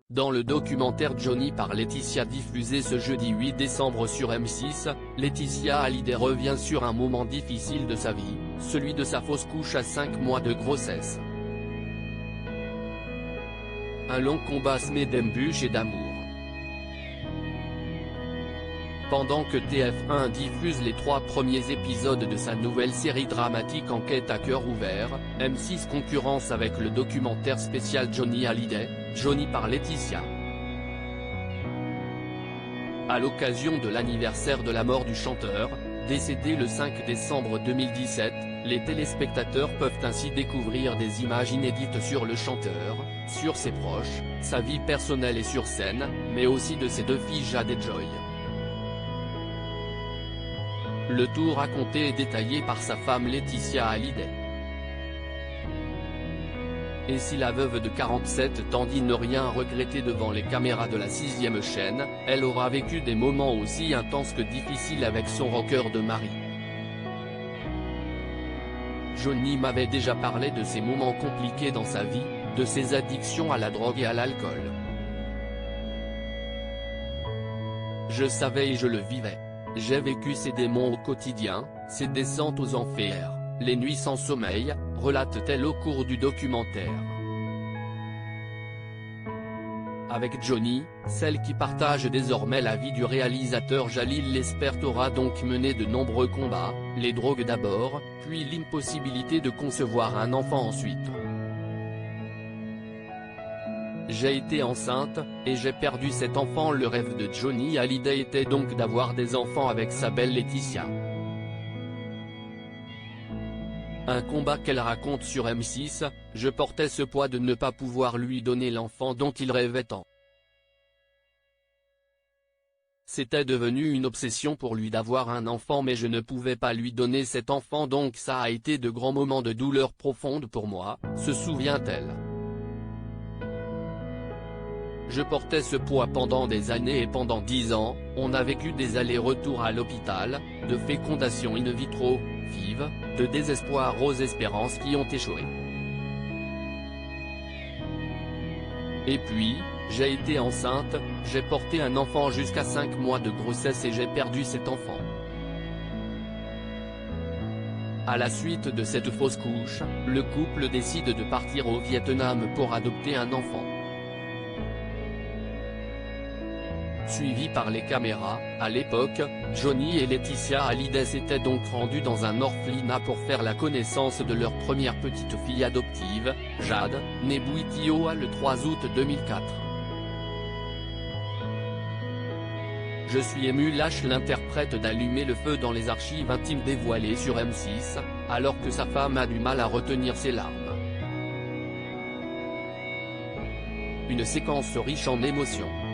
Dans le documentaire Johnny par Laetitia diffusé ce jeudi 8 décembre sur M6, Laetitia Hallyday revient sur un moment difficile de sa vie, celui de sa fausse couche à 5 mois de grossesse. Un long combat semé d'embûches et d'amour. Pendant que TF1 diffuse les 3 premiers épisodes de sa nouvelle série dramatique Enquête à cœur ouvert, M6 concurrence avec le documentaire spécial Johnny Hallyday, Johnny par Laetitia. À l'occasion de l'anniversaire de la mort du chanteur, décédé le 5 décembre 2017, les téléspectateurs peuvent ainsi découvrir des images inédites sur le chanteur, sur ses proches, sa vie personnelle et sur scène, mais aussi de ses 2 filles Jade et Joy. Le tout raconté et détaillé par sa femme Laetitia Hallyday. Et si la veuve de 47 ans dit ne rien regretter devant les caméras de la 6e chaîne, elle aura vécu des moments aussi intenses que difficiles avec son rocker de mari. Johnny m'avait déjà parlé de ces moments compliqués dans sa vie, de ses addictions à la drogue et à l'alcool. Je savais et je le vivais. J'ai vécu ces démons au quotidien, ces descentes aux enfers, les nuits sans sommeil, relate-t-elle au cours du documentaire. Avec Johnny, celle qui partage désormais la vie du réalisateur Jalil Lespert aura donc mené de nombreux combats, les drogues d'abord, puis l'impossibilité de concevoir un enfant ensuite. J'ai été enceinte, et j'ai perdu cet enfant. Le rêve de Johnny Hallyday était donc d'avoir des enfants avec sa belle Laetitia. Un combat qu'elle raconte sur M6, je portais ce poids de ne pas pouvoir lui donner l'enfant dont il rêvait tant. C'était devenu une obsession pour lui d'avoir un enfant mais je ne pouvais pas lui donner cet enfant donc ça a été de grands moments de douleur profonde pour moi, se souvient-elle. Je portais ce poids pendant des années et pendant 10 ans, on a vécu des allers-retours à l'hôpital, de fécondation in vitro, FIV, de désespoir aux espérances qui ont échoué. Et puis, j'ai été enceinte, j'ai porté un enfant jusqu'à 5 mois de grossesse et j'ai perdu cet enfant. À la suite de cette fausse couche, le couple décide de partir au Vietnam pour adopter un enfant. Suivis par les caméras, à l'époque, Johnny et Laetitia Hallyday s'étaient donc rendus dans un orphelinat pour faire la connaissance de leur première petite fille adoptive, Jade, née Bouitioa le 3 août 2004. Je suis ému. Lâche l'interprète d'allumer le feu dans les archives intimes dévoilées sur M6, alors que sa femme a du mal à retenir ses larmes. Une séquence riche en émotions.